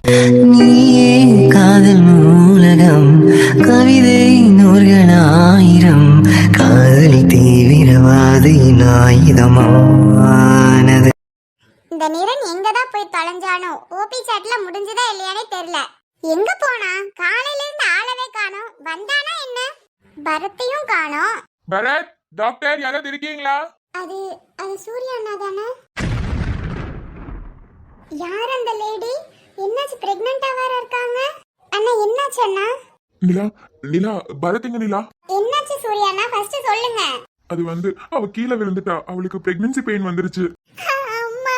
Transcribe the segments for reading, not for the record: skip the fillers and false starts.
நீயே காதல் நூலகம், கவிதை நூல்களாயிரம், காதல் தீவிரவாதியின் ஆயுதமானது. இந்த நிரன் எங்கதான் போய் தொலைஞ்சானோ? ஓபி சாட்ல முடிஞ்சதா இல்லையானே தெரியல. எங்க போனா? காலையில இருந்து ஆளவே காணோம். வந்தானா என்ன? பரத்தையும் காணோம். பரத், டாக்டர் யாராவது இருக்கீங்களா? அது அது சூர்யா அண்ணா தானே? யார் அந்த லேடி? என்னாச்சு? பிரெக்னன்ட்டா வேற இருக்காங்க. அண்ணா என்னாச்சு அண்ணா? நிலா, நிலா, பரத் எங்க நிலா? என்னாச்சு சூர்யா அண்ணா? ஃபர்ஸ்ட் சொல்லுங்க. அது அவ கீழே விழுந்துட்டா. அவளுக்கு பிரெக்னன்சி பெயின் வந்துருச்சு. அம்மா,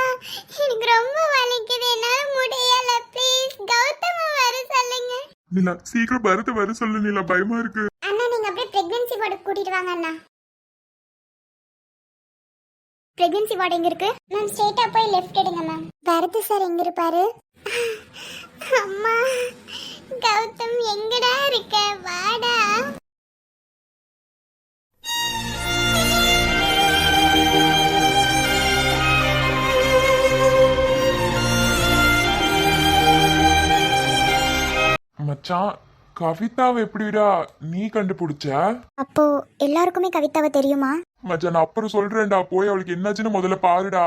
எனக்கு ரொம்ப வலிக்குது. என்னால முடியல. ப்ளீஸ் கௌதம வர சொல்லுங்க. நிலா, சீக்கிரம் பரத் வர சொல்லு நிலா, பயமா இருக்கு. அண்ணா நீங்க அப்படியே பிரெக்னன்சி வார்டு கூட்டிட்டு வாங்க அண்ணா. பிரெக்னன்சி வார்டு எங்க இருக்கு? மேம் ஸ்ட்ரைட்டா போய் லெஃப்ட் எடுங்க மேம். பரத் சார் எங்க இருப்பாரு? அம்மா, கௌதம் எங்கடா இருக்க? வாடா. மச்சான், கவிதாவை எப்படிடா நீ கண்டுபிடிச்ச? அப்போ எல்லாருக்குமே கவிதாவை தெரியுமா? மச்சான் நான் அப்புறம் சொல்றேன்டா, போய் அவளுக்கு என்னாச்சுன்னு முதல்ல பாருடா.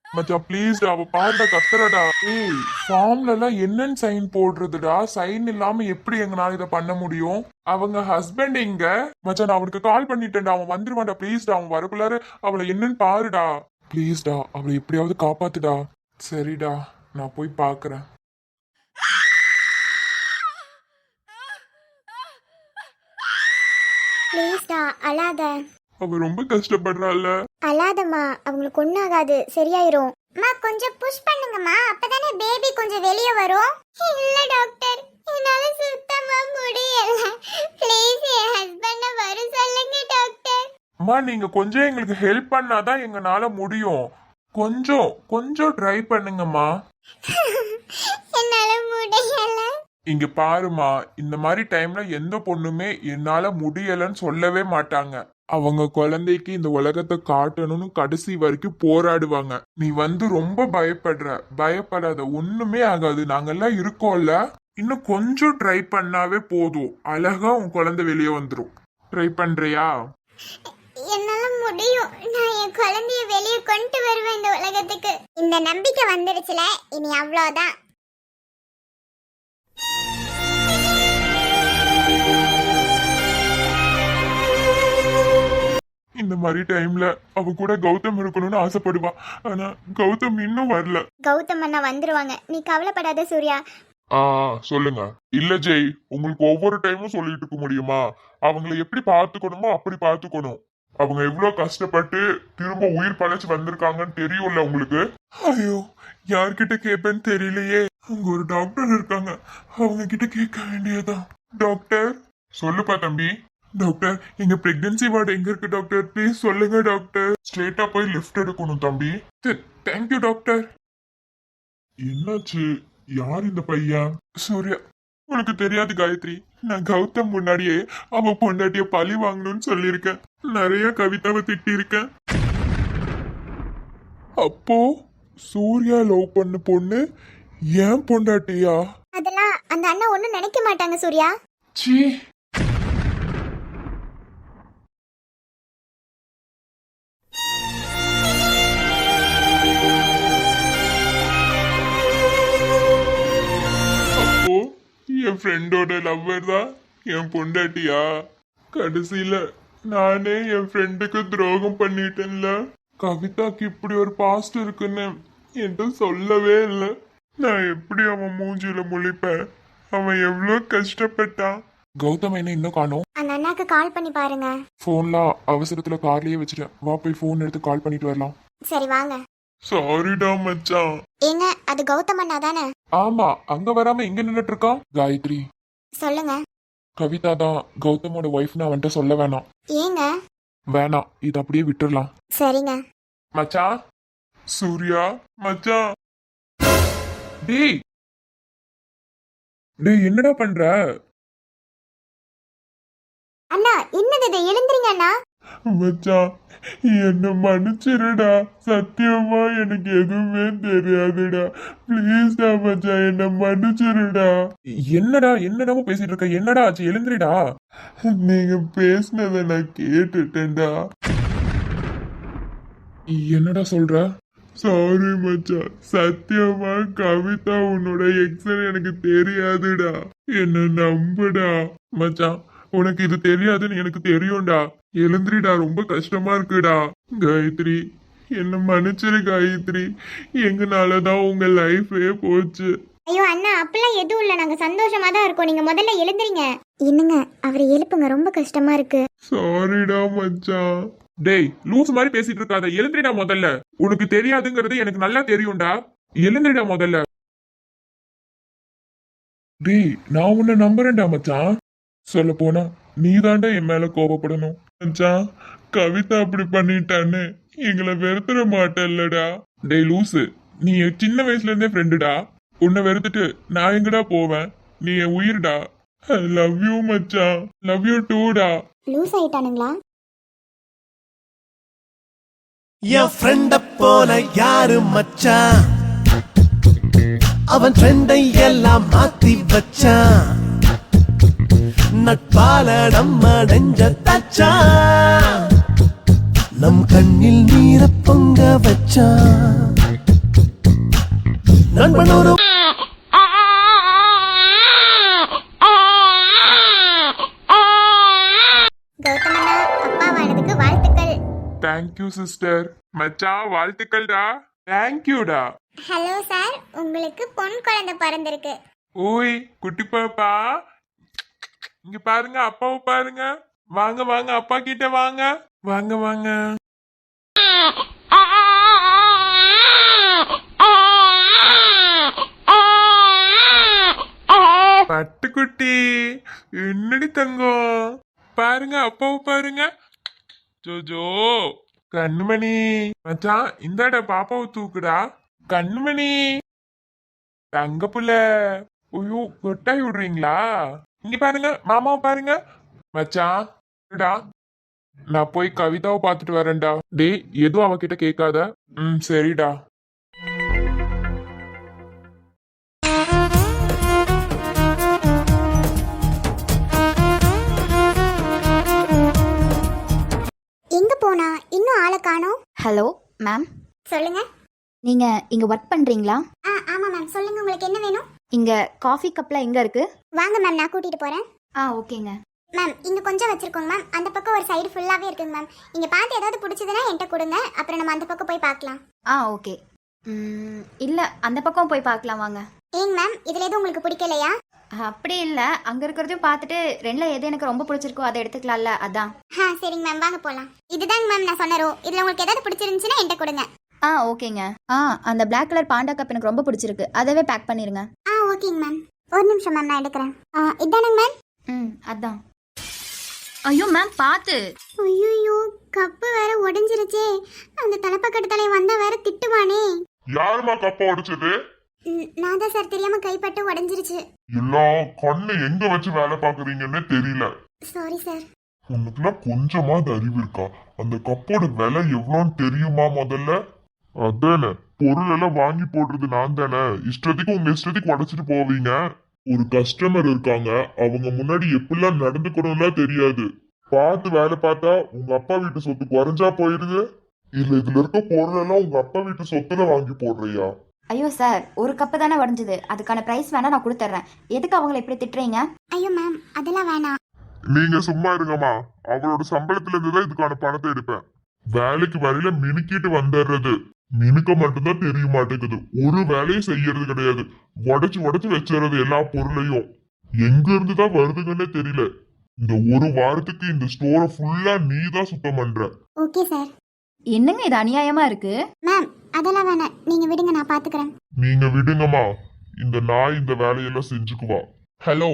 மச்சான் ப்ளீஸ்டா, அவ பாருடா, கத்துறடா. ஏய், ஃபார்ம்ல எல்லாம் என்னன்னு சைன் போடுறதுடா? சைன் இல்லாம எப்படி எங்கனால இதை பண்ண முடியும்? அவங்க ஹஸ்பண்ட் எங்க? மச்சான் நான் அவனுக்கு கால் பண்ணிட்டேன்டா, அவன் வந்துருவான்டா. ப்ளீஸ்டா, அவன் வரக்குள்ளார அவளை என்னன்னு பாருடா. ப்ளீஸ்டா, அவளை எப்படியாவது காப்பாத்துடா. சரிடா, நான் போய் பாக்குறேன். ப்ளீஸ்டா அழாத. அவ ரொம்ப கஷ்டப்படுறாள். அழாதம்மா, அவங்களுக்கு ஒண்ணாகாது, சரியாயிரும். அம்மா கொஞ்சம் புஷ் பண்ணுங்கம்மா, அப்பதானே பேபி கொஞ்சம் வெளியே வரும். இல்ல டாக்டர், என்னால சுத்தமா முடியல. ப்ளீஸ் என் ஹஸ்பண்ட வர சொல்லுங்க டாக்டர். அம்மா, நீங்க கொஞ்சம் எங்களுக்கு ஹெல்ப் பண்ணாதான் எங்கனால முடியும். கொஞ்சம் கொஞ்சம் ட்ரை பண்ணுங்கம்மா. என்னால முடியல. இங்க பாருமா, இந்த மாதிரி டைம்ல எந்த பொண்ணுமே என்னால முடியலன்னு சொல்லவே மாட்டாங்க. அவங்க குழந்தைக்கு இந்த உலகத்தை காட்டணும்னு கடைசி வரைக்கும் போராடுவாங்க. நீ ரொம்ப பயப்படாத, ஒண்ணுமே ஆகாது. நாங்கெல்லாம் இருக்கோம்ல. இன்னும் கொஞ்சம் ட்ரை பண்ணாவே போதும், அழகா உன் குழந்தை வெளியே வந்துடும். ட்ரை பண்றியா? என்னால முடியும். நான் என் குழந்தைய வெளியே கொண்டு வருவேன் இந்த உலகத்துக்கு. இந்த நம்பிக்கை வந்துடுச்சுல, இனி அவ்வளவுதான். இந்த மாதிரி டைம்ல அவ கூட கௌதம் இருக்கணும்னு ஆசைப்படுவா. ஆனா கௌதம் இன்னும் வரல. கௌதம் அண்ணா வந்துருவாங்க, நீ கவலைப்படாத சூர்யா. சொல்லுங்க. இல்ல ஜெய், உங்களுக்கு ஒவ்வொரு டைமும் சொல்லிட்டு இருக்க முடியுமா? அவங்களை எப்படி பாத்துக்கணுமோ அப்படி பாத்துக்கணும். அவங்க எவ்வளவு கஷ்டப்பட்டு திரும்ப உயிர் பழைச்சு வந்திருக்காங்கன்னு தெரியும்ல உங்களுக்கு. ஐயோ, யார்கிட்ட கேட்பேன்னு தெரியலையே. அங்க ஒரு டாக்டர் இருக்காங்க, அவங்க கிட்ட கேட்க வேண்டியதான். டாக்டர், சொல்லுப்பா தம்பி. டாக்டர், எங்க பிரெக்னன்சி வார்டு எங்க இருக்கு டாக்டர்? ப்ளீஸ் சொல்லுங்க டாக்டர். ஸ்ட்ரெயிட்டா போய் லெஃப்ட் எடுக்கணும் தம்பி. Thank you doctor. என்னாச்சு? யார் இந்த பையன்? சூர்யா. உனக்கு தெரியாது காயத்ரி, நான் கௌதம் முன்னாடியே அவ பொண்டாட்டிய பழி வாங்கணும்னு சொல்லியிருக்கேன். நிறைய கவிதாவை திட்டிருக்கேன். அப்போ சூர்யா லவ் பண்ண பொண்ணு ஏன் பொண்டாட்டியா? அதெல்லாம் அந்த அண்ணா ஒண்ணும் நினைக்க மாட்டாங்க சூர்யா. சீ. அப்போ என் ஃப்ரெண்டோட லவ்வர் தான் என் பொண்டாட்டியா? கடைசியில நானே என் ஃப்ரெண்டுக்கு துரோகம் பண்ணிட்டேன்ல. கவிதாக்கு இப்படி ஒரு பாஸ்ட் இருக்குன்னு என்கிட்ட சொல்லவே இல்லை. நான் எப்படி அவன் மூஞ்சில முழிப்பேன்? அவன் எவ்வளவு கஷ்டப்பட்டான். கௌதம் என்ன இன்னும் காணோம்? அந்த அண்ணாக்கு கால் பண்ணி பாருங்க. போன்லாம் அவசரத்துல கார்லயே வச்சுட்டேன். வா போய் போன் எடுத்து கால் பண்ணிட்டு வரலாம். சரி வாங்க. சாரிடா மச்சான். ஏங்க, அது கௌதம் அண்ணா தானே? ஆமா, அங்க வராம எங்க நின்னுட்டு இருக்கான்? காயத்ரி, சொல்லுங்க. கவிதா தான் கௌதமோட ஒய்ஃப்னு அவன்கிட்ட சொல்ல வேணாம். ஏங்க? வேணாம், இது அப்படியே விட்டுறலாம். சரிங்க. மச்சான், சூர்யா மச்சான். டேய் டேய், என்னடா பண்ற? அண்ணா என்னது இது? எழுந்துறீங்க அண்ணா. மச்சான் என்ன மன்னிச்சிருடா, சத்தியமா எனக்கு எதுவுமே தெரியாதுடா, ப்ளீஸ்டா மச்சான் என்ன மன்னிச்சிருடா. என்னடா பேசிட்டு இருக்க, என்னடா ஆச்சு, எழுந்துடா. நீங்க பேசினதை நான் கேட்டுட்டேன்டா. என்னடா சொல்ற? சாரி மச்சான், சத்தியமா கவிதா உன்னோட எக்ஸன் எனக்கு தெரியாதுடா, என்ன நம்புடா. மச்சான் உனக்கு இது தெரியாதுன்னு எனக்கு தெரியும்டா, எழுந்திரிடா, ரொம்ப கஷ்டமா இருக்குடா. காயத்ரி என்ன மன்னிச்சிரு காயத்ரி, எங்கனாலதான் உங்க லைஃபே போச்சு. ஐயோ அண்ணா, அப்பெல்லாம் எதுவும் இல்ல, நாங்க சந்தோஷமா தான் இருக்கோம். நீங்க முதல்ல எழுந்துறீங்க. என்னங்க அவரை எழுப்புங்க, ரொம்ப கஷ்டமா இருக்கு. சாரிடா மச்சான். டேய் லூஸ் மாதிரி பேசிட்டு இருக்காத, எழுந்திரிடா முதல்ல. உனக்கு தெரியாதுங்கிறது எனக்கு நல்லா தெரியும்டா, எழுந்திரிடா முதல்ல. டேய் நான் உன்னை நம்புறேன்டா மச்சான். சொல்ல போனா நீதான்டா என் மேல கோபப்படணும் மச்சான். கவிதா அப்படி பண்ணிட்டான்னு எங்களை வெறுத்துட மாட்டல்லடா. டேய் லூசு, நீ என் சின்ன வயசுல இருந்தே ஃப்ரெண்டுடா, உன்னை வெறுத்துட்டு நான் எங்கடா போவேன், நீ என் உயிர்டா. ஐ லவ் யூ மச்சான், லவ் யூ டூடா. லூஸ் ஆயிட்டானுங்களா? என் ஃப்ரெண்ட போல யாரு மச்சான், அவன் ட்ரெண்டை எல்லாம் மாத்தி வச்சான், நட்பால நம்ம நெஞ்ச தச்சான், நம் கண்ணில் நீர பொங்க வச்சான், நண்பன் ஒரு கௌதமண்ணா, அப்பாவானதுக்கு வாழ்த்துக்கள். Thank you sister. மச்சான் வாழ்த்துக்கள்டா. தேங்க்யூடா. ஹலோ சார், உங்களுக்கு பொன் குழந்தை பிறந்திருக்கு. ஓய் குட்டி பாப்பா, இங்க பாருங்க, அப்பாவை பாருங்க. வாங்க வாங்க, அப்பா கிட்ட வாங்க, வாங்க வாங்க. பட்டுக்குட்டி என்னடி தங்கம், பாருங்க அப்பாவை பாருங்க. ஜோஜோ கண்ணுமணி, மச்சான் இந்தாடா பாப்பாவை தூக்குடா. கண்ணுமணி தங்க புள்ள, ஐயோ கொட்டாய் விடுறீங்களா? இங்க பாருங்க, மாமாவை பாருங்க. மச்சான் டா, நான் போய் கவிதாவை பார்த்துட்டு வரேன்டா. டேய் எதுவும் அவகிட்ட கேட்காத. சரிடா. எங்க போனா, இன்னும் ஆளை காணோம். ஹலோ மேம், சொல்லுங்க. நீங்க இங்க ஒர்க் பண்றீங்களா? ஆமா மேம், சொல்லுங்க, உங்களுக்கு என்ன வேணும்? இங்க காஃபி கப்லாம் எங்க இருக்கு? வாங்க மேம், நான் கூட்டிட்டு போறேன். ஓகேங்க மேம் இங்க கொஞ்சம் வச்சிருக்கோங்க மேம், அந்த பக்கம் ஒரு சைடு ஃபுல்லாவே இருக்குங்க மேம். இங்க பார்த்து ஏதாவது பிடிச்சதுன்னா என்கிட்ட கொடுங்க, அப்புறம் நம்ம அந்த பக்கம் போய் பார்க்கலாம். ஓகே. இல்ல அந்த பக்கம் போய் பார்க்கலாம் வாங்க. ஏங்க மேம், இதுல எதுவும் உங்களுக்கு பிடிக்கலையா? அப்படி இல்ல, அங்க இருக்கிறதையும் பார்த்துட்டு ரெண்டுல எது எனக்கு ரொம்ப பிடிச்சிருக்கோ அதை எடுத்துக்கலாம்ல, அதான். சரிங்க மேம், வாங்க போலாம். இதுதாங்க மேம் நான் சொன்ன ரோ. இதுல உங்களுக்கு ஏதாவது பிடிச்சிருந்துச்சுன்னா என்கிட்ட கொடுங்க. ஓகேங்க. அந்த Black கலர் பாண்டா கப் எனக்கு ரொம்ப பிடிச்சிருக்கு, அதவே பேக் பண்ணிருங்க. ஓகேங்க மேம், ஒரு நிமிஷம் மேம், நான் எடுக்கிறேன். இதானுங்க மேம். அதான். ஐயோ மேம் பார்த்து. ஐயோ, கப்பு வேற உடைஞ்சிருச்சே. அந்த தலைப்பக்கட்டு தலை வந்தா வேற திட்டுவானே. யாருமா கப்ப உடைச்சது? நான் தான் சார், தெரியாம கைப்பட்டு உடைஞ்சிருச்சு. எல்லாம் கண்ணு எங்க வச்சு வேலை பாக்குறீங்கன்னு தெரியல. Sorry sir. உனக்குலாம் கொஞ்சமாவது அறிவு இருக்கா? அந்த கப்போட விலை எவ்வளோன்னு தெரியுமா முதல்ல? அதானே, பொருள் எல்லாம் வாங்கி போடுறது நான் தானே, இஷ்டத்துக்கு உங்க இஷ்டத்துக்கு உடைச்சிட்டு போவீங்க. ஒரு கஸ்டமர் இருக்காங்க, அவங்க முன்னாடி எப்படிலாம் நடந்துக்கணும்லாம் தெரியாது. பார்த்து வேலை பார்த்தா உங்க அப்பா வீட்டு சொத்து குறைஞ்சா போயிருது, இல்ல இதுல இருக்க பொருள் எல்லாம் உங்க அப்பா வீட்டு சொத்துல வாங்கி போடுறியா? ஐயோ சார், ஒரு கப்பு தானே உடஞ்சது, அதுக்கான பிரைஸ் வேணா நான் கொடுத்துட்றேன். எதுக்கு அவங்களை இப்படி திட்டுறீங்க? ஐயோ மேம், அதெல்லாம் வேணாம். நீங்க சும்மா இருங்கம்மா, அவளோட சம்பளத்துல இருந்துதான் இதுக்கான பணத்தை எடுப்பேன். வேலைக்கு வரையில மினுக்கிட்டு வந்துடுறது, மினுக்க மட்டும்தான் தெரிய மாட்டேங்குது, ஒரு வேலையும் செய்யறது கிடையாது. உடைச்சு உடைச்சு வச்சிடறது எல்லா பொருளையும், எங்க இருந்துதான் வருதுங்கன்னே தெரியல. இந்த ஒரு வாரத்துக்கு இந்த ஸ்டோரை ஃபுல்லா நீ தான் சுத்தம் பண்ற. Okay sir. என்னங்க இது அநியாயமா இருக்கு? மேம் அதெல்லாம் வேணாம், நீங்க விடுங்க, நான் பாத்துக்கிறேன். நீங்க விடுங்கம்மா, இந்த நாய் இந்த வேலையெல்லாம் செஞ்சுக்குவா. ஹலோ,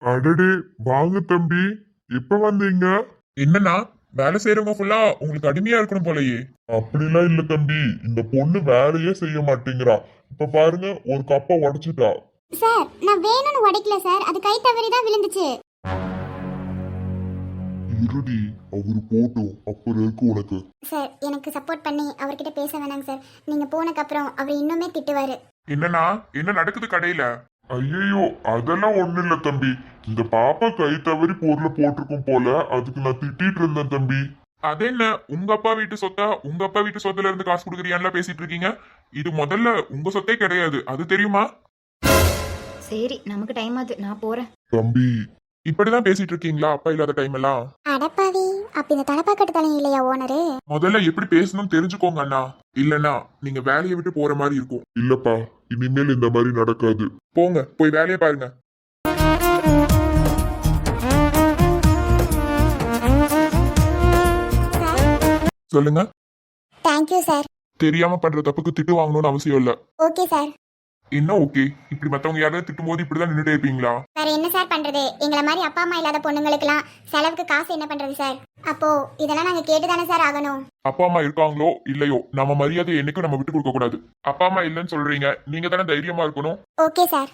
அடடே வாங்க தம்பி, எப்ப வந்தீங்க? என்னன்னா வேலை செய்யறவங்க ஃபுல்லா உங்களுக்கு அடிமையா இருக்கணும் போலயே. அப்படிலாம் இல்ல தம்பி, இந்த பொண்ணு வேலையே செய்ய மாட்டேங்கிறா. இப்ப பாருங்க ஒரு கப்பை உடைச்சிட்டா. சார் நான் வேணும்னு உடைக்கல சார், அது கை தவறி தான் விழுந்துச்சு. இருடி, அவரு போட்டும் அப்புறம் இருக்கு உனக்கு. சார் எனக்கு சப்போர்ட் பண்ணி அவர்கிட்ட பேச வேணாங்க சார். நீங்க போனக்கு அப்புறம் அவர் இன்னுமே திட்டுவாரு. என்னன்னா என்ன நடக்குது கடையில? ஐயோ அதெல்லாம் ஒண்ணு இல்ல தம்பி, இந்த பாப்பா கை தவறி பொருளை போட்டிருக்கும் போல, அதுக்கு நான் திட்டிட்டு இருந்தேன் தம்பி. அது என்ன, உங்க அப்பா வீட்டு சொத்தா உங்க அப்பா வீட்டு சொத்துல இருந்து காசு கொடுக்குறியான்ல பேசிட்டு இருக்கீங்க? இது முதல்ல உங்க சொத்தே கிடையாது, அது தெரியுமா? சரி நமக்கு டைம் ஆகுது, நான் போறேன். தம்பி இப்படிதான் பேசிட்டு இருக்கீங்களா அப்பா இல்லாத டைம் எல்லாம்? அடப்பாவி, அப்ப இந்த தலப்பாக்கட்டு தலையும் இல்லையா ஓனரு? முதல்ல எப்படி பேசணும் தெரிஞ்சுக்கோங்க அண்ணா, இல்லனா நீங்க வேலையை விட்டு போற மாதிரி இருக்கும். இல்லப்பா, இனிமேல் இந்த மாதிரி நடக்காது. போங்க போய் வேலையை பாருங்க. சொல்லுங்க. Thank you sir. தெரியாம பண்ற தப்புக்கு திட்டு வாங்கணும்னு அவசியம் இல்ல. Okay sir. என்ன ஓகே? இப்படி மத்தவங்க யாராவது திட்டும் போது இப்படிதான் நின்னுட்டே இருப்பீங்களா? வேற என்ன சார் பண்றது, எங்களை மாதிரி அப்பா அம்மா இல்லாத பொண்ணுங்களுக்குலாம் செலவுக்கு காசு என்ன பண்றது சார்? அப்போ இதெல்லாம் நாங்க கேட்டுதானே சார் ஆகணும். அப்பா அம்மா இருக்காங்களோ இல்லையோ, நம்ம மரியாதை என்னைக்கும் நம்ம விட்டு கொடுக்க கூடாது. அப்பா அம்மா இல்லைன்னு சொல்றீங்க, நீங்க தானே தைரியமா இருக்கணும். Okay sir.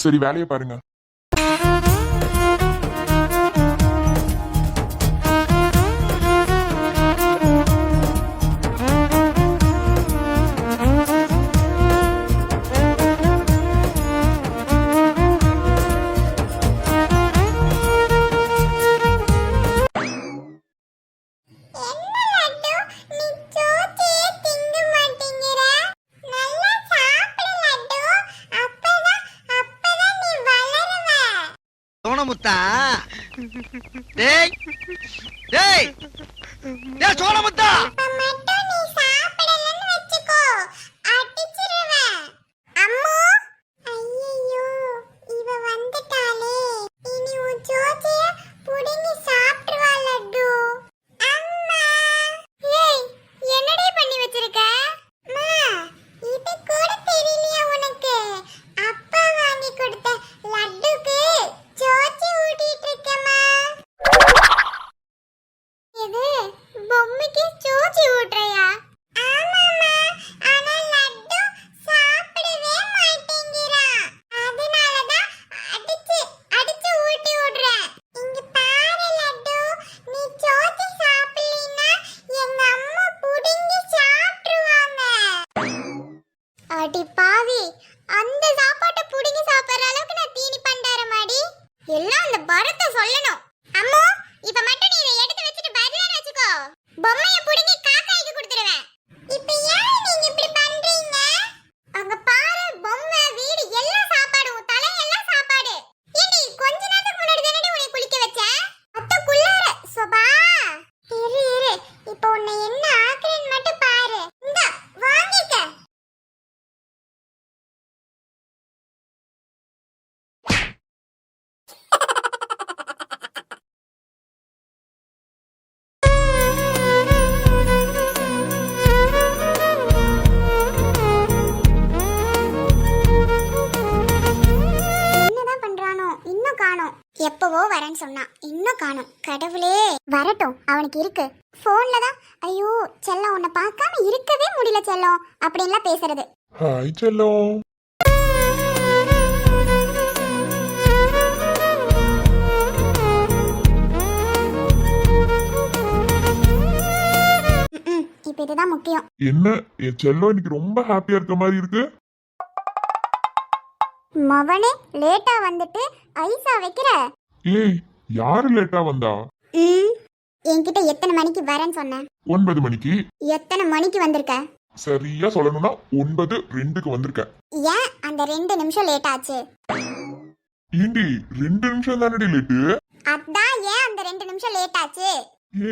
சரி வேலையை பாருங்க. சோனமுத்தா, டேய் டேய் டேய் சோனமுத்தா, அடி பாவி, அந்த சாப்பாட்டை புடிங்கி சாப்பிடுற அளவுக்கு நான் தீனி பண்டாரமாடி. எல்லாம் அந்த பரத்தை சொல்லணும். அம்மோ, இப்ப மட்டும் நீ இதை எடுத்து வச்சுட்டு வரலன்னு வச்சுக்கோ, பொம்மையை புடிங்கி காக்காய்க்கு கொடுத்துருவேன். இப்ப ஏன் நீங்க இப்படி பண்றீங்க? அங்க பாரு, பொம்மை வீடு எல்லாம் சாப்பாடு, உன் தலை எல்லாம் சாப்பாடு. ஏண்டி கொஞ்ச நேரத்துக்கு முன்னாடி தானடி உன்னை குளிக்க வச்சேன்? அத்தக்குள்ளார சொபா. இரு இப்போ உன்னை என்ன ஆக்குறேன்னு மட்டும் பாரு. இந்த வாங்கிக்க. எப்பவோ வரேன்னு சொன்னான், இன்னும் காணோம். கடவுளே, வரட்டும், அவனுக்கு இருக்கு. போன்ல தான் ஐயோ செல்லம் உன்னை பார்க்காம இருக்கவே முடியல செல்லம் அப்படின்லாம் பேசுறது. ஹாய் செல்லம். இப்ப இதுதான் முக்கியம். என்ன என் செல்லம் இன்னைக்கு ரொம்ப ஹாப்பியா இருக்க மாதிரி இருக்கு. மவனே லேட்டா வந்துட்டு ஐசா வைக்கிற. ஏய் யாரு லேட்டா வந்தா? என்கிட்ட எத்தனை மணிக்கு வரேன்னு சொன்னேன்? 9 மணிக்கு. எத்தனை மணிக்கு வந்திருக்க? சரியா சொல்லணும்னா 9:02க்கு வந்திருக்க. ஏன் அந்த 2 நிமிஷம் லேட் ஆச்சு? ஏண்டி 2 நிமிஷம் தானடி லேட்டு? அதான் ஏன் அந்த 2 நிமிஷம் லேட் ஆச்சு?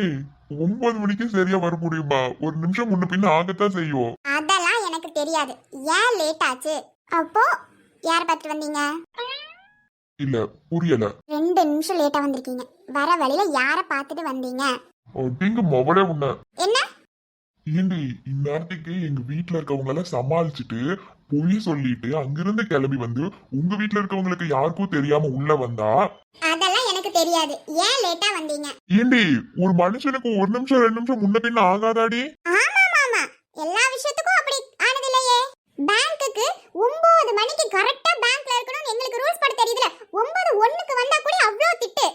ஏய் 9 மணிக்கு சரியா வர முடியுமா? ஒரு நிமிஷம் முன்ன பின்ன ஆகத்தான் செய்யும். அதெல்லாம் எனக்கு தெரியாது, ஏன் லேட் ஆச்சு? அப்போ யார் பார்த்து வந்தீங்க? இல்ல புரியல. 2 நிமிஷம் லேட்டா வந்திருக்கீங்க, வர வழியில யார பார்த்துட்டு வந்தீங்க? அப்படிங்க மொபைலே உன்ன. என்ன ஏண்டி இந்நேரத்துக்கு எங்க வீட்டுல இருக்கவங்க எல்லாம் சமாளிச்சுட்டு பொய் சொல்லிட்டு அங்கிருந்து கிளம்பி வந்து உங்க வீட்டுல இருக்கவங்களுக்கு யாருக்கும் தெரியாம உள்ள வந்தா? அதெல்லாம் எனக்கு தெரியாது. ஏன் லேட்டா வந்தீங்க? ஏண்டி ஒரு மனுஷனுக்கு ஒரு நிமிஷம் 2 நிமிஷம் முன்ன பின்ன ஆகாதாடி? ஆமா மாமா, எல்லா விஷயத்துக்கும் அப்படி ஆனது இல்லையே. பேங்க்குக்கு 9 மணிக்கு கரெக்டா பேங்க்ல இருக்கணும் எங்களுக்கு ரூல்ஸ் படி தெரியுதுல. 9:01க்கு வந்தா கூட அவ்ளோ திட்டு.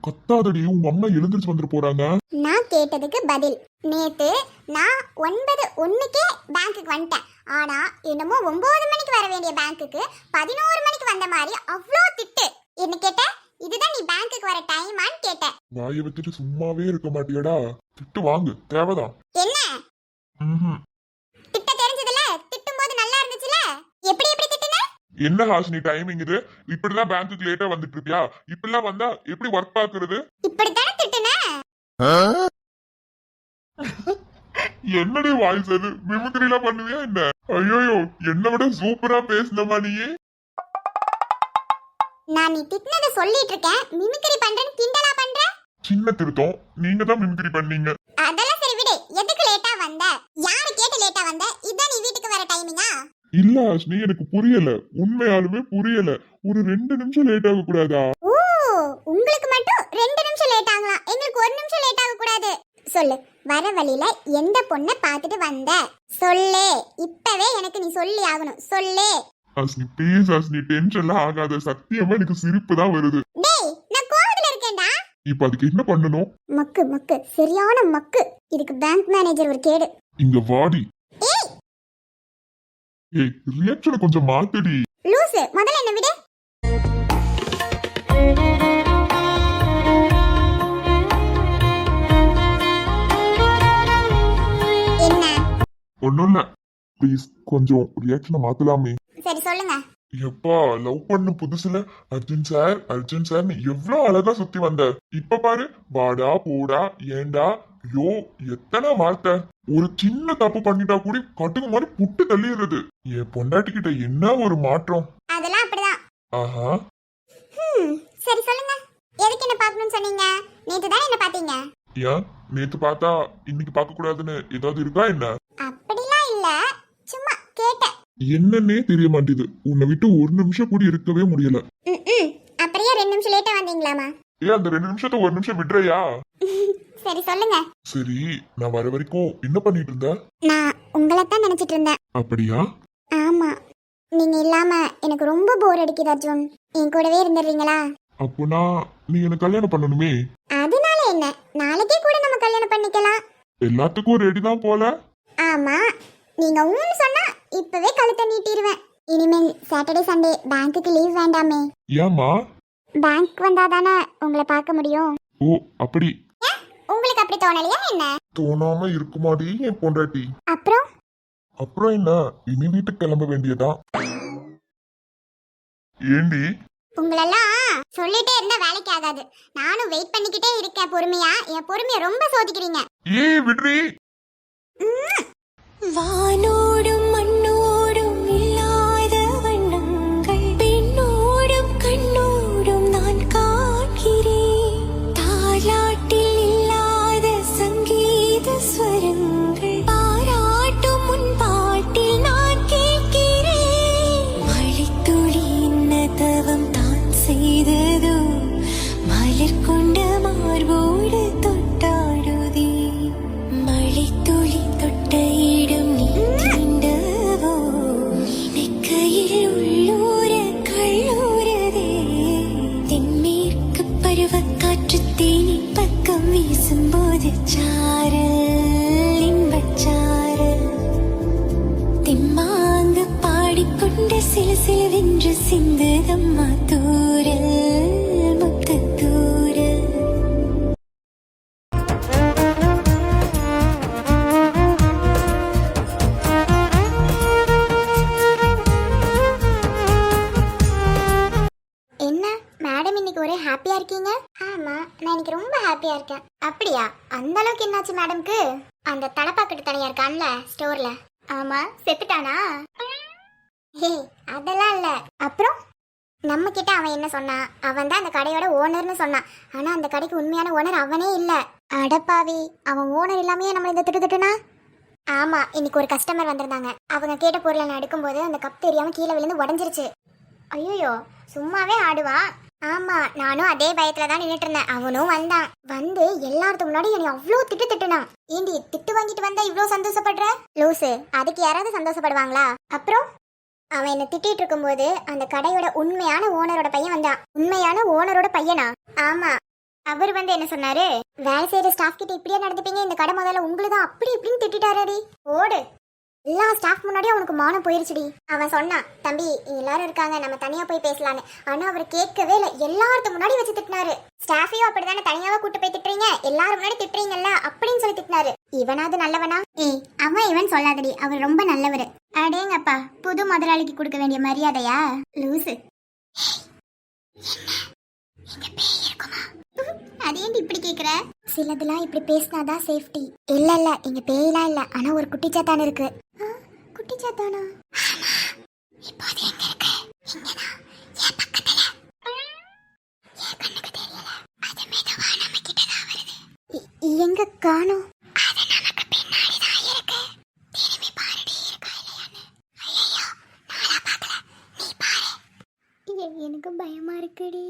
கத்தாதடி, உங்க அம்மா எழுந்திருச்சு வந்துட்டு போறாங்க. நான் கேட்டதுக்கு பதில். நேத்து நான் 9:01க்கே பேங்க்குக்கு வந்துட்டேன். ஆனா என்னமோ 9 மணிக்கு வர வேண்டிய பேங்க்குக்கு 11 மணிக்கு வந்த மாதிரி அவ்ளோ திட்டு. என்ன கேட்ட? இதுதான் நீ பேங்க்குக்கு வர டைமான்னு கேட்டேன். வாயை வச்சுட்டு சும்மாவே இருக்க மாட்டியடா? திட்டு வாங்கு, தேவைதான். என்ன திட்ட தெரிஞ்சதுல? திட்டும்போது நல்லா இருந்துச்சுல? எப்படி திட்டுன? என்ன ஹாசினி டைமிங் இது? இப்படிதான் பேங்க்குக்கு லேட்டா வந்துட்டு இருக்கியா? இப்படிலாம் வந்தா எப்படி ஒர்க் பாக்குறது? இப்படித்தானே திட்டுன? என்னடி வாய்ஸ் அது? மிமிக்ரிலாம் பண்ணுவியா என்ன? ஐயோ, என்ன விட சூப்பரா பேசுனமா நீ. நான் நீ திட்டினதை சொல்லிட்டு இருக்கேன், மிமிக்ரி பண்றேன்னு கிண்டலா பண்ற? சின்ன திருத்தம், நீங்க தான் மிமிக்ரி பண்ணீங்க. அதெல்லாம் சரி விடு. எதுக்கு லேட்டா வந்த? யாரு கேட்டு லேட்டா வந்த? இதான் நீ வீட்டுக்கு வர டைமிங்கா? இல்ல ஹாசினி, எனக்கு புரியல, உண்மையாலுமே புரியல. ஒரு 2 நிமிஷம் லேட் ஆக கூடாதா? ஓ, உங்களுக்கு மட்டும் 2 நிமிஷம் லேட் ஆகலாம், எங்களுக்கு 1 நிமிஷம் லேட் ஆக கூடாது. சொல்லு, வர வழியில எந்த பொண்ணை பார்த்துட்டு வந்த? சொல்லு, இப்பவே எனக்கு நீ சொல்லி ஆகணும். சொல்லு ஹாசினி ப்ளீஸ் ஹாசினி, டென்ஷன்லாம் ஆகாத. சத்தியமா எனக்கு சிரிப்பு தான் வருது. டேய், நான் கோவத்துல இருக்கேன்டா. இப்ப அதுக்கு என்ன பண்ணணும்? மக்கு சரியான மக்கு. இதுக்கு பேங்க் மேனேஜர் ஒரு கேடு. இங்க வாடி. ஏய், ரியாக்ஷனை கொஞ்சம் மாத்துடி. லூசு, முதல்ல என்ன விடு. என்ன? ஒண்ணும் இல்ல, ப்ளீஸ் கொஞ்சம் ரியாக்ஷனை மாத்தலாமே. சரி சொல்லுங்க. எப்பா, லவ் பண்ண புதுசுல அர்ஜுன் சார் எவ்வளவு அழகா சுத்தி வந்த. இப்ப பாரு, வாடா போடா ஏண்டா, ஐயோ எத்தனை வார்த்தை. ஒரு சின்ன தப்பு பண்ணிட்டா கூட கட்டுக்கு மாதிரி புட்டு தள்ளிடுறது. என் பொண்டாட்டி கிட்ட என்ன ஒரு மாற்றம். அதெல்லாம் அப்படிதான். ஆஹா. சரி சொல்லுங்க, எதுக்கு என்ன பார்க்கணும்னு சொன்னீங்க? நேத்து தான் என்ன பாத்தீங்க. ஏன் நேத்து பார்த்தா இன்னைக்கு பார்க்க கூடாதுன்னு ஏதாவது இருக்கா என்ன? அப்படிலாம் இல்ல, சும்மா கேட்டேன். என்னன்னே தெரிய மாட்டேது. உன்னை விட்டு ஒரு நிமிஷம் கூட இருக்கவே முடியல. அப்படியே 2 நிமிஷம் லேட்டா வந்தீங்களாமா? ஏன் அந்த 2 நிமிஷத்தை ஒரு நிமிஷம் விடுறியா? சரி சொல்லுங்க. சரி, நான் வர வரைக்கும் என்ன பண்ணிட்டு இருந்த? நான் உங்களை தான் நினைச்சிட்டு இருந்தேன். அப்படியா? ஆமா, நீங்க இல்லாம எனக்கு ரொம்ப போர் அடிக்குது அர்ஜுன். என் கூடவே இருந்துடுறீங்களா? அப்போனா நீ எனக்கு கல்யாணம் பண்ணணுமே. அதனால என்ன, நாளைக்கே கூட நம்ம கல்யாணம் பண்ணிக்கலாம். எல்லாத்துக்கும் ரெடி தான் போல. ஆமா, நீங்க ஊன்னு சொன்னா இப்பவே கழுத்தை நீட்டிடுவேன். இனிமேல் சாட்டர்டே சண்டே பேங்க்குக்கு லீவ் வேண்டாமே. ஏமா? பேங்க் வந்தாதானே உங்களை பார்க்க முடியும். ஓ அப்படி. உங்களுக்கு அப்படி தோணலையா என்ன? தோணாம இருக்குமாடி என் பொண்டாட்டி. அப்புறம் என்ன, இனி வீட்டுக்கு கிளம்ப வேண்டியதா? ஏண்டி? உங்களெல்லாம் சொல்லிட்டே இருந்தா வேலைக்கு ஆகாது. நானும் வெயிட் பண்ணிக்கிட்டே இருக்கேன் பொறுமையா. என் பொறுமையை ரொம்ப சோதிக்கிறீங்க. ஏய் விட்ரி. வானோடும் மண்ணோடும் இல்லாத வண்ணங்கள், பெண்ணோடும் கண்ணோடும் நான் காண்கிறேன். தாலாட்டில் இல்லாத சங்கீத ஸ்வரங்கள், பாராட்டும் முன் பாட்டில் நான் கேட்கிறேன். மழைத்துளி என்ன தவம் தான் செய்ததோ, மலர் கொண்ட மார்போடு தொட்டாடுதே. மழைத்துளி தொட்ட இடம் நீ தீண்டவோ, நினைக்கையில் உள்ளூர கல்லூரதே. தென்மேற்கு பருவக்காற்று தேனி பக்கம் வீசும்போது சாரல் இன்பச்சாரல், திம்மாங்கு பாடிக்கொண்டு சில சிலவென்று சிந்துதம்மா தூரல் முத்தத்தூரல். என்ன மேடம் இன்னைக்கு ஒரே ஹாப்பியா இருக்கீங்க? ஆமா, நான் இன்னைக்கு ரொம்ப ஹாப்பியா இருக்கேன். அப்படியா? அந்த அளவுக்கு என்னாச்சு மேடம்க்கு? அந்த தலப்பாக்கட்டு தனியா இருக்கான்ல ஸ்டோர்ல, ஆமா செத்துட்டானா? ஹே அதெல்லாம் இல்ல. அப்புறம் நம்ம கிட்ட அவன் என்ன சொன்னான்? அவன் தான் அந்த கடையோட ஓனர்னு சொன்னான். ஆனா அந்த கடைக்கு உண்மையான ஓனர் அவனே இல்ல. அடப்பாவி, அவன் ஓனர் இல்லாமயே நம்ம இந்த திட்டுனா? ஆமா, இன்னைக்கு ஒரு கஸ்டமர் வந்திருந்தாங்க. அவங்க கேட்ட பொருளை நான் எடுக்கும்போது அந்த கப் தெரியாம கீழே விழுந்து உடஞ்சிருச்சு. ஐயோ, சும்மாவே ஆடுவான். ஆமா, நானும் அதே பயத்துல தான் நின்னுட்டு இருந்தேன். அவனும் வந்தான். வந்து எல்லாத்துக்கு முன்னாடி என்னை அவ்வளோ திட்டுனான். ஏண்டி திட்டு வாங்கிட்டு வந்தா இவ்வளோ சந்தோஷப்படுற? லூசு, அதுக்கு யாராவது சந்தோஷப்படுவாங்களா? அப்புறம் அவன் என்ன திட்டிட்டு இருக்கும்போது அந்த கடையோட உண்மையான ஓனரோட பையன் வந்தான். உண்மையான ஓனரோட பையனா? ஆமா. அவர் வந்து என்ன சொன்னாரு, வேலை செய்யற ஸ்டாஃப் கிட்ட இப்படியே நடந்துப்பீங்க, இந்த கடை முதல்ல உங்களுதான், அப்படி இப்படின்னு திட்டாரடி. ஓடு. எல்லா ஸ்டாஃப் முன்னாடியும் அவனுக்கு மானம் போயிருச்சுடி. அவன் சொன்னான், தம்பி எல்லாரும் இருக்காங்க, நம்ம தனியா போய் பேசலான்னு. ஆனா அவர் கேட்கவே இல்லை, எல்லாருக்கு முன்னாடி வச்சு திட்டினாரு. ஸ்டாஃபையும் அப்படித்தானே தனியாவா கூட்டு போய் திட்டுறீங்க, எல்லாரும் முன்னாடி திட்டுறீங்கல்ல அப்படின்னு சொல்லி திட்டினாரு. இவனாவது நல்லவனா? அவன் இவன் சொல்லாதடி, அவர் ரொம்ப நல்லவரு. அடேங்கப்பா, புது முதலாளிக்கு கொடுக்க வேண்டிய மரியாதையா? லூசு. அதேண்டி இப்படி கேக்குற? சிலதெல்லாம் இப்படி பேசினாதான் சேஃப்டி. இல்ல இங்க பேயெல்லாம் இல்ல, ஆனா ஒரு குட்டிச்சாத்தான் இருக்கு. குட்டிச்சாத்தானா? இப்போ அது எங்க இருக்கு? இங்கதான், என் பக்கத்துல. என் கண்ணுக்கு தெரியல, அது மெதுவா நம்ம கிட்டதான் வருது. எங்க காணோம்? அது நமக்கு பின்னாடிதான் இருக்கு. திரும்பி பாருடி, இருக்கா இல்லையான்னு. ஐயோ, நானா பார்க்கல, நீ பாரு. எனக்கு பயமா இருக்குடி.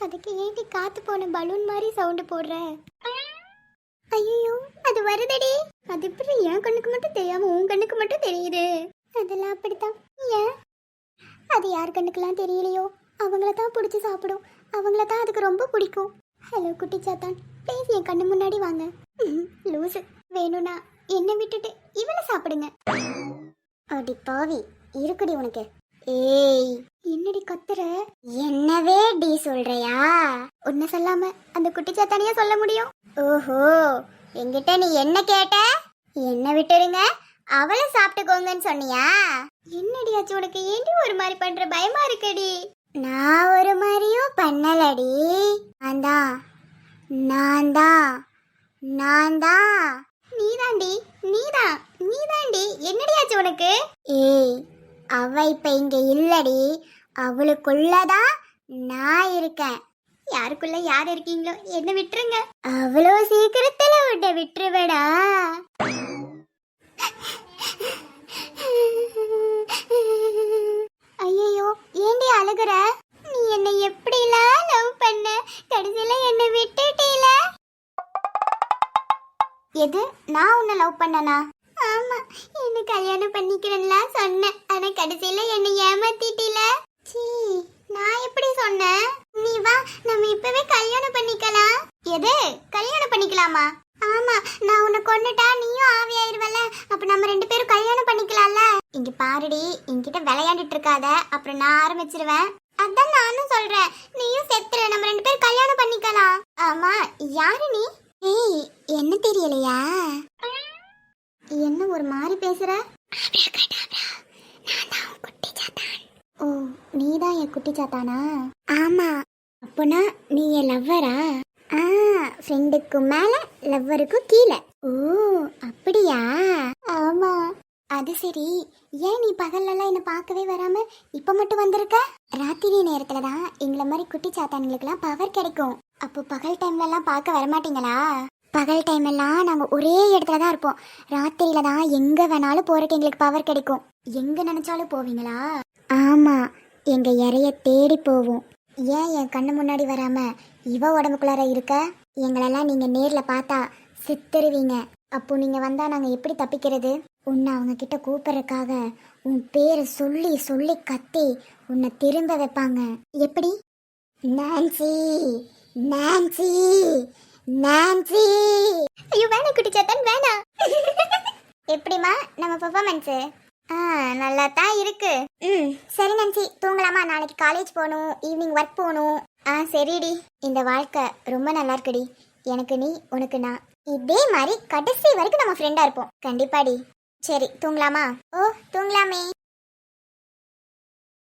அதுக்கு ஏண்டி காத்து போன பலூன் மாதிரி சவுண்ட் போடுற? ஐயோ, அது வருதடி. அது எப்படி என் கண்ணுக்கு மட்டும் தெரியாம உன் கண்ணுக்கு மட்டும் தெரியுது? அதெல்லாம் அப்படித்தான். ஏன்? அது யார் கண்ணுக்கெல்லாம் தெரியலையோ அவங்கள தான் பிடிச்சி சாப்பிடும், அவங்கள தான் அதுக்கு ரொம்ப பிடிக்கும். ஹலோ குட்டி சாத்தான், ப்ளீஸ் என் கண்ணு முன்னாடி வாங்க. லூசு, வேணும்னா என்னை விட்டுட்டு இவளை சாப்பிடுங்க. அடி பாவி, இருக்குடி உனக்கு. ஏய், என்னடி கத்துற? என்னவே டி சொல்றியா? உன்ன சொல்லாம அந்த குட்டிச்சாத்தானியா சொல்ல முடியும்? ஓஹோ, என்கிட்ட நீ என்ன கேட்ட? என்ன விட்டுருங்க, அவளை சாப்பிட்டுக்கோங்கன்னு சொன்னியா? என்னடி ஆச்சு உனக்கு? ஏண்டி ஒரு மாதிரி பண்ற? பயமா இருக்கடி. நான் ஒரு மாதிரியும் பண்ணலடி. நான் தான் நீதாண்டி. நீதாண்டி. என்னடி ஆச்சு உனக்கு? ஏய், அவ இப்ப இங்க இல்லடி, அவளுக்குள்ளதான் நான் இருக்கேன். யாருக்குள்ள யார் இருக்கீங்களோ என்ன விட்டுருங்க. அவ்வளோ சீக்கிரத்துல உன்னை விட்டுருவடா. ஐயோ, ஏண்டி அழுகுற? நீ என்னை எப்படிலாம் லவ் பண்ண, கடைசியில என்னை விட்டுட்டீல. எது? நான் உன்னை லவ் பண்ணனா? ஆமா, என்ன கல்யாணம் பண்ணிக்கிறேன்லாம் சொன்னேன், ஆனா கடைசியில என்ன ஏமாத்திட்டீல. சீ, நான் எப்படி சொன்னேன்? நீ வா, நம்ம இப்பவே கல்யாணம் பண்ணிக்கலாம். எது? கல்யாணம் பண்ணிக்கலாமா? ஆமா, நான் உன்னை கொன்னுட்டா நீயும் ஆவியாயிருவல, அப்ப நம்ம 2 பேரும் கல்யாணம் பண்ணிக்கலாம்ல. இங்க பாருடி, என்கிட்ட விளையாண்டுட்டு இருக்காத, அப்புறம் நான் ஆரம்பிச்சிருவேன். அதான் நானும் சொல்றேன், நீயும் செத்துரு, நம்ம 2 பேரும் கல்யாணம் பண்ணிக்கலாம். ஆமா, யாரு நீ? ஏய், என்ன தெரியலையா? என்ன ஒரு மாதிரி பேசுற? ஓ, நீதான் என் குட்டி சாத்தானா? ஆமா. அப்போனா நீ என் லவ்வரா? ஃப்ரெண்டுக்கு மேல லவ்வருக்கு கீழே. ஓ, அப்படியா? ஆமா. அது சரி, ஏன் நீ பகல்லலாம் என்ன பார்க்கவே வராம இப்ப மட்டும் வந்திருக்க? ராத்திரி நேரத்துல தான் எங்களை மாதிரி குட்டி சாத்தான்களுக்குலாம் பவர் கிடைக்கும். அப்போ பகல் டைம்ல எல்லாம் பார்க்க வரமாட்டீங்களா? பகல் டைம் எல்லாம் நாங்க ஒரே இடத்துல தான் இருப்போம். ராத்திரியில தான் எங்க வேணாலும் போறதுக்கு எங்களுக்கு பவர் கிடைக்கும். எங்க நினைச்சாலும் போவீங்களா? ஆமா, எங்க இறைய தேடி போவோம். ஏன் என் கண்ணு முன்னாடி வராம இவ உடம்புக்குள்ளார இருக்க? எங்களெல்லாம் நீங்க நேர்ல பார்த்தா செத்துருவீங்க. அப்போ நீங்க வந்தா நாங்க எப்படி தப்பிக்கிறது? உன்னை அவங்க கிட்ட கூப்பிடுறதுக்காக உன் பேரை சொல்லி சொல்லி கத்தி உன்னை திரும்ப வைப்பாங்க. எப்படி? Nancy, Nancy, Nancy. ஐயோ, வேணாம் குட்டி சாத்தான், வேணாம். எப்படிமா நம்ம பெர்ஃபார்மன்ஸ்? நல்லா தான் இருக்கு. சரி நான்சி, தூங்கலாமா? நாளைக்கு காலேஜ் போகணும், ஈவினிங் ஒர்க் போகணும். சரிடி. இந்த வாழ்க்கை ரொம்ப நல்லா இருக்குடி. எனக்கு நீ, உனக்கு நான். இதே மாதிரி கடைசி வரைக்கும் நம்ம ஃப்ரெண்டா இருப்போம். கண்டிப்பாடி. சரி, தூங்கலாமா? ஓ, தூங்கலாமே.